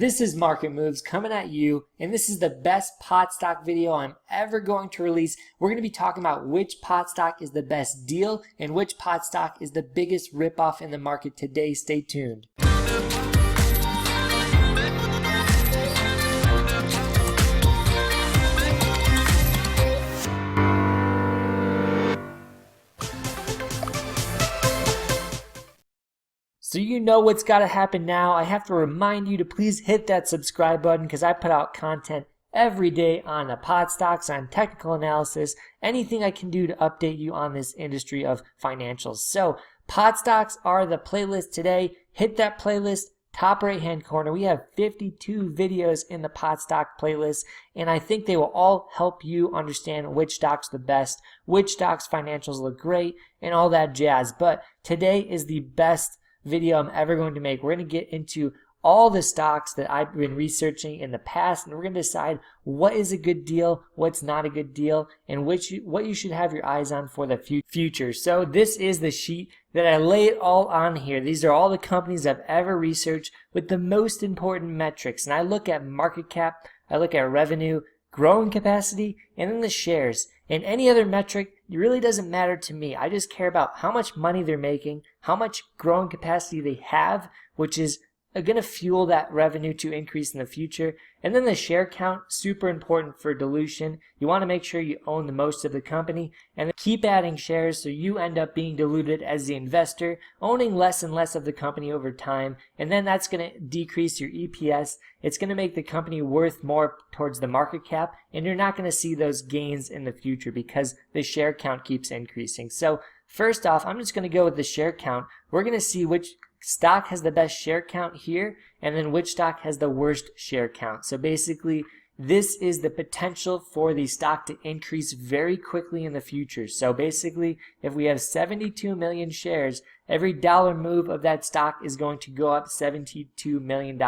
This is Market Moves coming at you, and this is the best pot stock video I'm ever going to release. We're going to be talking about which pot stock is the best deal and which pot stock is the biggest ripoff in the market today. Stay tuned. So you know what's got to happen now. I have to remind you to please hit that subscribe button because I put out content every day on the pot stocks, on technical analysis, anything I can do to update you on this industry of financials. So pot stocks are the playlist today. Hit that playlist, top right hand corner. We have 52 videos in the pot stock playlist, and I think they will all help you understand which stock's the best, which stock's financials look great, and all that jazz. But today is the best video I'm ever going to make. We're going to get into all the stocks that I've been researching in the past, and we're going to decide what is a good deal, what's not a good deal, and what you should have your eyes on for the future. So this is the sheet that I lay it all on here. These are all the companies I've ever researched with the most important metrics, and I look at market cap, I look at revenue, growing capacity, and then the shares. And any other metric, it really doesn't matter to me. I just care about how much money they're making, how much growing capacity they have, which is going to fuel that revenue to increase in the future. And then the share count, super important for dilution. You want to make sure you own the most of the company and keep adding shares so you end up being diluted as the investor, owning less and less of the company over time. And then that's going to decrease your EPS. It's going to make the company worth more towards the market cap, and you're not going to see those gains in the future because the share count keeps increasing. So first off, I'm just going to go with the share count. We're going to see which stock has the best share count here, and then which stock has the worst share count. So basically, this is the potential for the stock to increase very quickly in the future. So basically, if we have 72 million shares, every dollar move of that stock is going to go up $72 million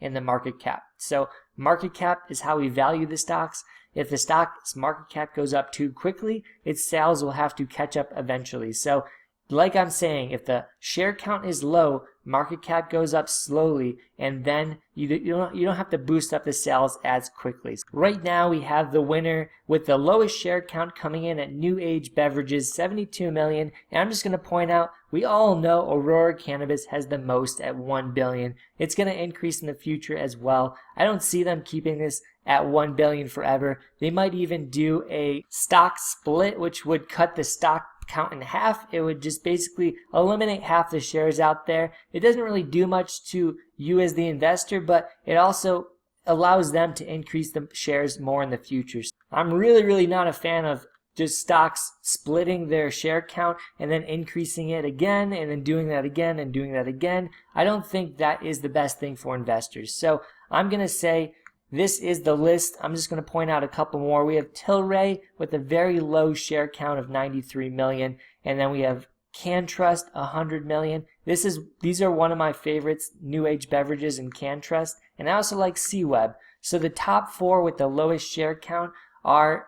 in the market cap. So market cap is how we value the stocks. If the stock's market cap goes up too quickly, its sales will have to catch up eventually. So like I'm saying, if the share count is low, market cap goes up slowly, and then you don't have to boost up the sales as quickly. So right now we have the winner with the lowest share count coming in at New Age Beverages, 72 million. And I'm just going to point out, we all know Aurora Cannabis has the most at 1 billion. It's going to increase in the future as well. I don't see them keeping this at 1 billion forever. They might even do a stock split, which would cut the stock count in half. It would just basically eliminate half the shares out there. It doesn't really do much to you as the investor, but it also allows them to increase the shares more in the future. I'm really not a fan of just stocks splitting their share count and then increasing it again and then doing that again and doing that again. I don't think that is the best thing for investors. So I'm going to say this is the list. I'm just going to point out a couple more. We have Tilray with a very low share count of 93 million. And then we have CanTrust, 100 million. These are one of my favorites, New Age Beverages and CanTrust. And I also like C-Web. So the top four with the lowest share count are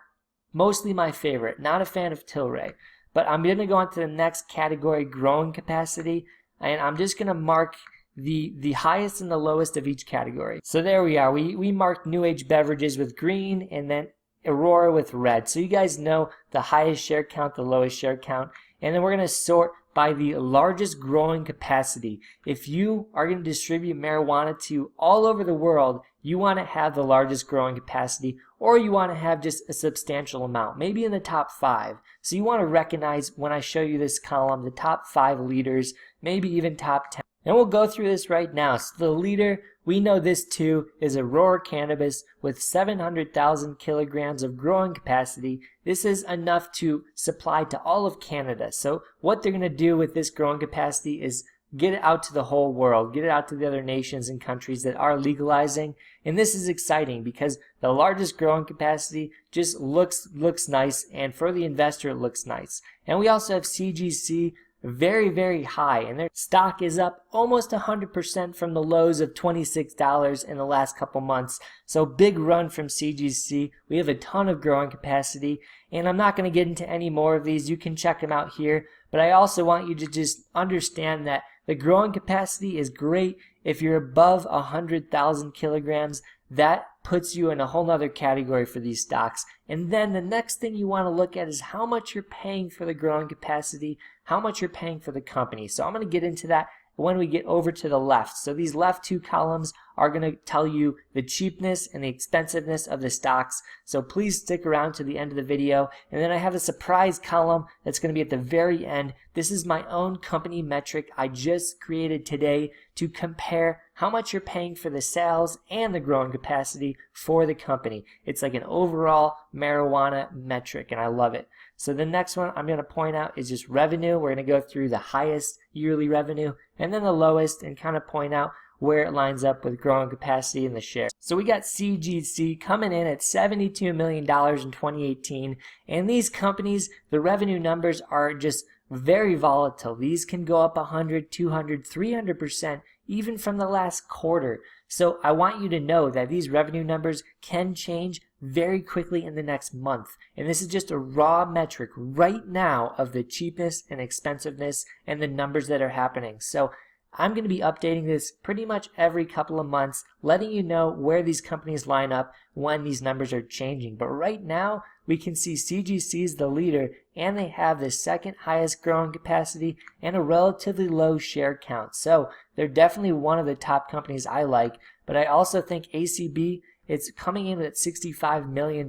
mostly my favorite. Not a fan of Tilray. But I'm going to go on to the next category, growing capacity. And I'm just going to mark the highest and the lowest of each category. So there we are. We marked New Age Beverages with green and then Aurora with red. So you guys know the highest share count, the lowest share count. And then we're going to sort by the largest growing capacity. If you are going to distribute marijuana to all over the world, you want to have the largest growing capacity, or you want to have just a substantial amount, maybe in the top 5. So you want to recognize when I show you this column, the top 5 leaders, maybe even top 10. And we'll go through this right now. So the leader, we know this too, is Aurora Cannabis with 700,000 kilograms of growing capacity. This is enough to supply to all of Canada. So what they're going to do with this growing capacity is get it out to the whole world, get it out to the other nations and countries that are legalizing. And this is exciting because the largest growing capacity just looks nice, and for the investor it looks nice. And we also have CGC, very high, and their stock is up almost 100% from the lows of $26 in the last couple months. So big run from CGC. We have a ton of growing capacity, and I'm not going to get into any more of these. You can check them out here, but I also want you to just understand that the growing capacity is great If you're above 100,000 kilograms, that puts you in a whole nother category for these stocks. And then the next thing you want to look at is how much you're paying for the growing capacity, how much you're paying for the company. So I'm going to get into that when we get over to the left. So these left two columns are going to tell you the cheapness and the expensiveness of the stocks. So please stick around to the end of the video. And then I have a surprise column that's going to be at the very end. This is my own company metric I just created today to compare how much you're paying for the sales and the growing capacity for the company. It's like an overall marijuana metric, and I love it. So the next one I'm going to point out is just revenue. We're going to go through the highest yearly revenue and then the lowest and kind of point out where it lines up with growing capacity in the share. So we got CGC coming in at $72 million in 2018. And these companies, the revenue numbers are just very volatile. These can go up 100, 200, 300%, even from the last quarter. So I want you to know that these revenue numbers can change very quickly in the next month. And this is just a raw metric right now of the cheapness and expensiveness and the numbers that are happening. So I'm going to be updating this pretty much every couple of months, letting you know where these companies line up when these numbers are changing. But right now, we can see CGC is the leader, and they have the second highest growing capacity and a relatively low share count. So they're definitely one of the top companies I like. But I also think ACB, it's coming in at $65 million.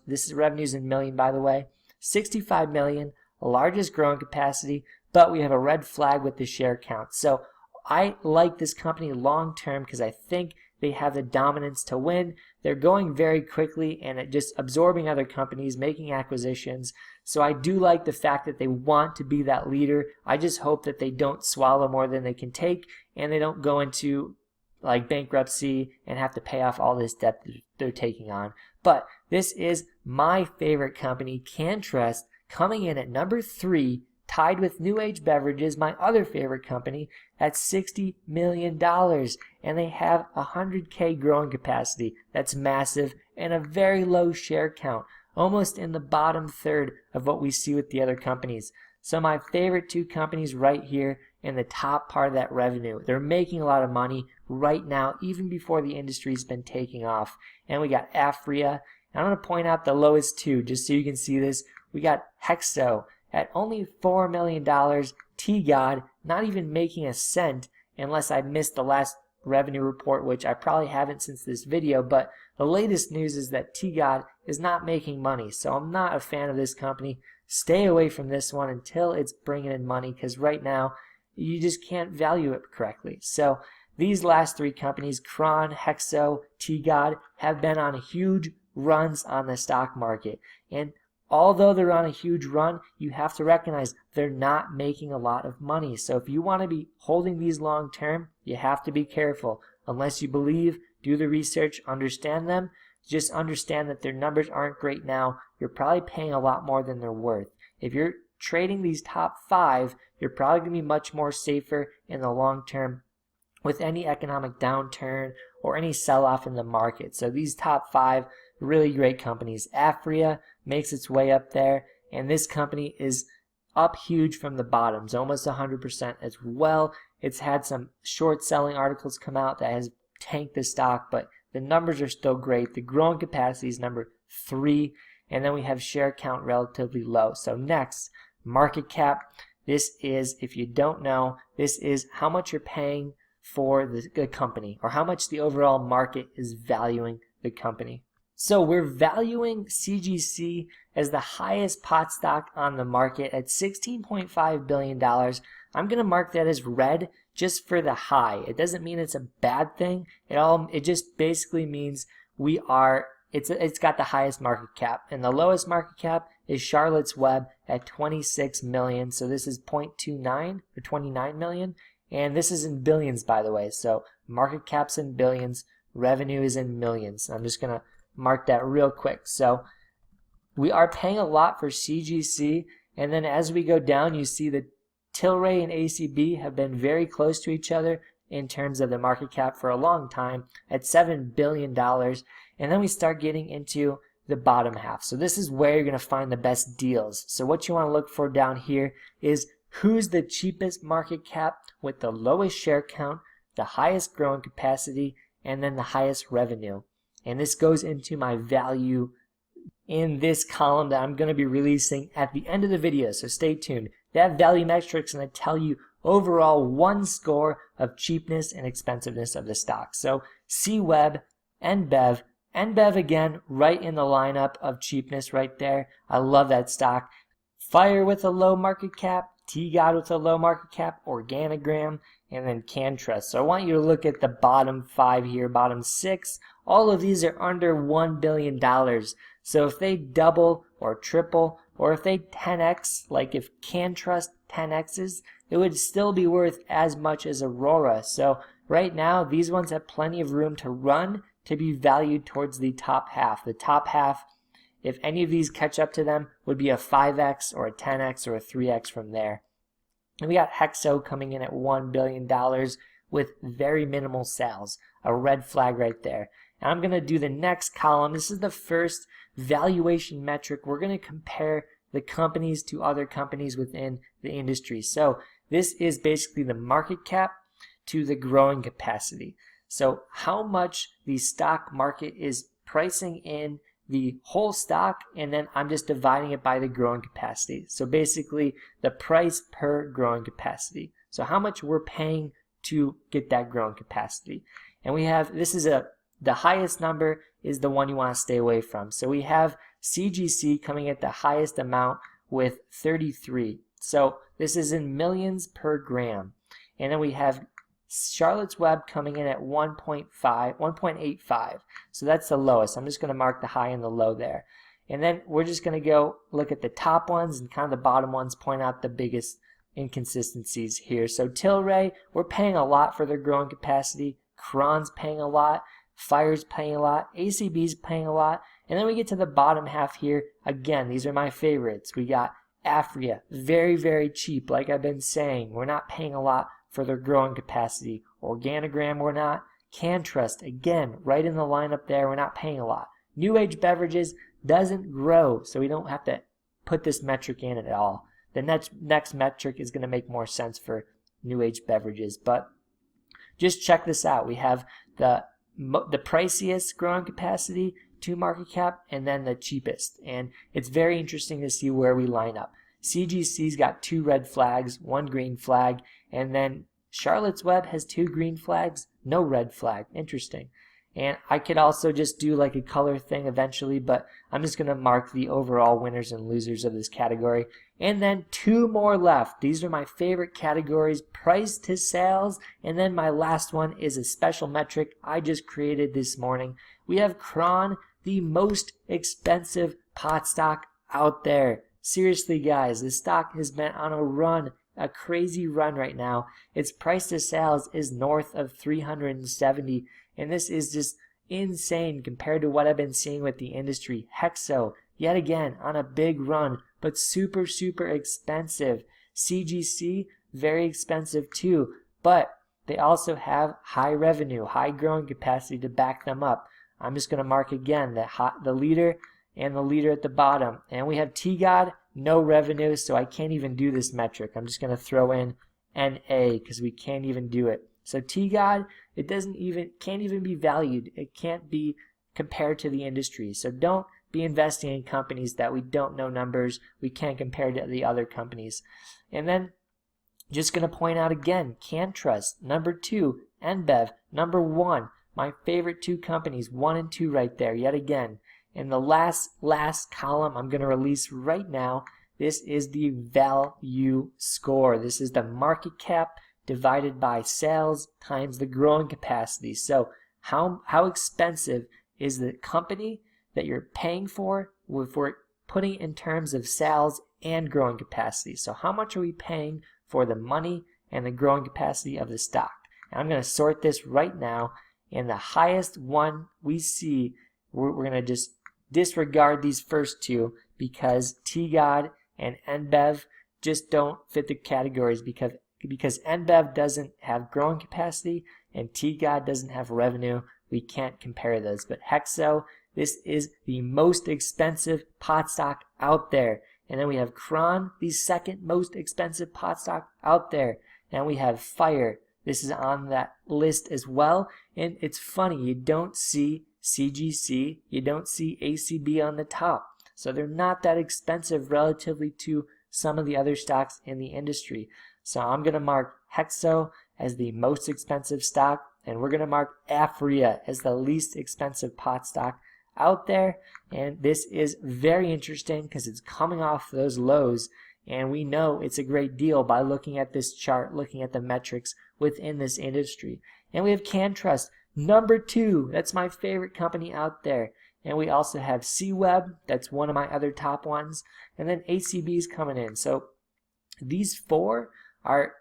This is revenues in million, by the way. $65 million, largest growing capacity, but we have a red flag with the share count. So I like this company long term because I think they have the dominance to win. They're going very quickly and just absorbing other companies, making acquisitions. So I do like the fact that they want to be that leader. I just hope that they don't swallow more than they can take and they don't go into like bankruptcy and have to pay off all this debt that they're taking on. But this is my favorite company, CanTrust, coming in at number 3, tied with New Age Beverages, my other favorite company, at $60 million. And they have 100K growing capacity. That's massive, and a very low share count, almost in the bottom third of what we see with the other companies. So my favorite two companies right here in the top part of that revenue. They're making a lot of money right now, even before the industry's been taking off. And we got Afria. And I'm going to point out the lowest two, just so you can see this. We got Hexo at only $4 million, T-God not even making a cent, unless I missed the last revenue report, which I probably haven't since this video, but the latest news is that T-God is not making money, so I'm not a fan of this company. Stay away from this one until it's bringing in money, because right now you just can't value it correctly. So these last three companies, Kron, Hexo, T-God, have been on huge runs on the stock market, and although they're on a huge run, you have to recognize they're not making a lot of money. So if you want to be holding these long term, you have to be careful. Unless you believe, do the research, understand them. Just understand that their numbers aren't great now. You're probably paying a lot more than they're worth. If you're trading these top 5, you're probably going to be much more safer in the long term with any economic downturn or any sell-off in the market. So these top 5, really great companies. Afria makes its way up there, and this company is up huge from the bottoms, almost 100% as well. It's had some short selling articles come out that has tanked the stock, but the numbers are still great. The growing capacity is number 3, and then we have share count relatively low. So next, market cap. This is, if you don't know, this is how much you're paying for the company, or how much the overall market is valuing the company. So we're valuing CGC as the highest pot stock on the market at $16.5 billion. I'm going to mark that as red just for the high. It doesn't mean it's a bad thing. It just basically means it's got the highest market cap. And the lowest market cap is Charlotte's Web at 26 million. So this is 0.29 or 29 million. And this is in billions, by the way. So market cap's in billions, revenue is in millions. I'm just going to mark that real quick. So we are paying a lot for CGC, and then as we go down, you see that Tilray and ACB have been very close to each other in terms of the market cap for a long time at $7 billion. And then we start getting into the bottom half. So this is where you're going to find the best deals. So what you want to look for down here is who's the cheapest market cap with the lowest share count, the highest growing capacity, and then the highest revenue. And this goes into my value in this column that I'm going to be releasing at the end of the video, so stay tuned. That value metric is going to tell you overall one score of cheapness and expensiveness of the stock. So CWEB, NBEV, NBEV again right in the lineup of cheapness right there. I love that stock. Fire with a low market cap, TGOD with a low market cap, Organigram, and then CanTrust. So I want you to look at the bottom 5 here, bottom 6. All of these are under $1 billion. So if they double or triple, or if they 10x, like if CanTrust 10x's, it would still be worth as much as Aurora. So right now, these ones have plenty of room to run to be valued towards the top half. The top half, if any of these catch up to them, would be a 5x or a 10x or a 3x from there. And we got Hexo coming in at $1 billion with very minimal sales, a red flag right there. And I'm going to do the next column. This is the first valuation metric. We're going to compare the companies to other companies within the industry. So this is basically the market cap to the growing capacity. So how much the stock market is pricing in the whole stock, and then I'm just dividing it by the growing capacity. So basically the price per growing capacity. So how much we're paying to get that growing capacity. And we have, this is the highest number is the one you want to stay away from. So we have CGC coming at the highest amount with 33. So this is in millions per gram. And then we have Charlotte's Web coming in at 1.85. So that's the lowest. I'm just going to mark the high and the low there. And then we're just going to go look at the top ones and kind of the bottom ones, point out the biggest inconsistencies here. So Tilray, we're paying a lot for their growing capacity. Cron's paying a lot. Fire's paying a lot. ACB's paying a lot. And then we get to the bottom half here. Again, these are my favorites. We got Afria, very, very cheap. Like I've been saying, we're not paying a lot for their growing capacity. Organigram, we're not. CanTrust, again, right in the lineup there, we're not paying a lot. New Age Beverages doesn't grow, so we don't have to put this metric in at all. The next metric is going to make more sense for New Age Beverages, but just check this out. We have the priciest growing capacity to market cap, and then the cheapest. And it's very interesting to see where we line up. CGC's got 2 red flags, 1 green flag, and then Charlotte's Web has 2 green flags, no red flag. Interesting. And I could also just do like a color thing eventually, but I'm just going to mark the overall winners and losers of this category. And then 2 more left. These are my favorite categories, price to sales. And then my last one is a special metric I just created this morning. We have Cron, the most expensive pot stock out there. Seriously, guys, this stock has been on a run, a crazy run right now. Its price to sales is north of 370, and this is just insane compared to what I've been seeing with the industry. Hexo, yet again, on a big run, but super, super expensive. CGC, very expensive too, but they also have high revenue, high growing capacity to back them up. I'm just going to mark again the leader and the leader at the bottom. And we have TGOD, no revenue, so I can't even do this metric. I'm just going to throw in NA because we can't even do it. So TGOD, it can't even be valued. It can't be compared to the industry. So don't be investing in companies that we don't know numbers, we can't compare to the other companies. And then just going to point out again, CanTrust, number 2, NBEV, number 1. My favorite 2 companies, 1 and 2 right there, yet again. And the last column I'm going to release right now, this is the value score. This is the market cap divided by sales times the growing capacity. So how expensive is the company that you're paying for if we're putting in terms of sales and growing capacity? So how much are we paying for the money and the growing capacity of the stock? And I'm going to sort this right now. And the highest one we see, we're going to just disregard these first 2 because TGOD and NBEV just don't fit the categories because NBEV doesn't have growing capacity and TGOD doesn't have revenue. We can't compare those. But Hexo, this is the most expensive pot stock out there. And then we have Cron, the second most expensive pot stock out there. And we have Fire, this is on that list as well. And it's funny, you don't see CGC, you don't see ACB on the top. So they're not that expensive relatively to some of the other stocks in the industry. So I'm going to mark Hexo as the most expensive stock, and we're going to mark Afria as the least expensive pot stock out there. And this is very interesting because it's coming off those lows, and we know it's a great deal by looking at this chart, looking at the metrics within this industry. And we have CanTrust, number 2. That's my favorite company out there. And we also have C-Web, that's one of my other top ones. And then ACB is coming in. So these 4 are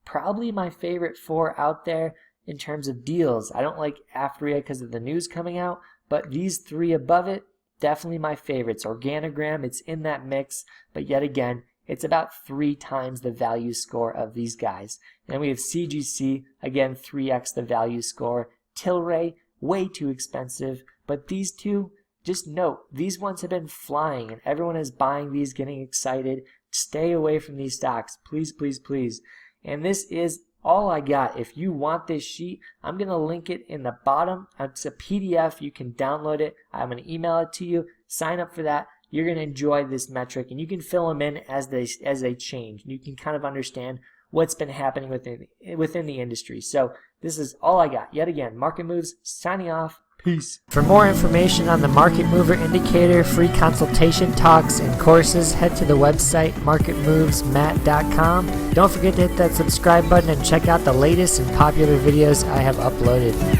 probably my favorite 4 out there in terms of deals. I don't like Afria because of the news coming out, but these 3 above it, definitely my favorites. Organogram, it's in that mix, but yet again, it's about 3 times the value score of these guys. And we have CGC, again, 3x the value score. Tilray, way too expensive, but these 2, just note, these ones have been flying and everyone is buying these, getting excited. Stay away from these stocks, please, please, please. And this is all I got. If you want this sheet, I'm going to link it in the bottom. It's a PDF. You can download it. I'm going to email it to you. Sign up for that. You're going to enjoy this metric, and you can fill them in as they change. You can kind of understand what's been happening within the industry. So this is all I got. Yet again, Market Moves, signing off. Peace. For more information on the Market Mover Indicator, free consultation talks, and courses, head to the website marketmovesmatt.com. Don't forget to hit that subscribe button and check out the latest and popular videos I have uploaded.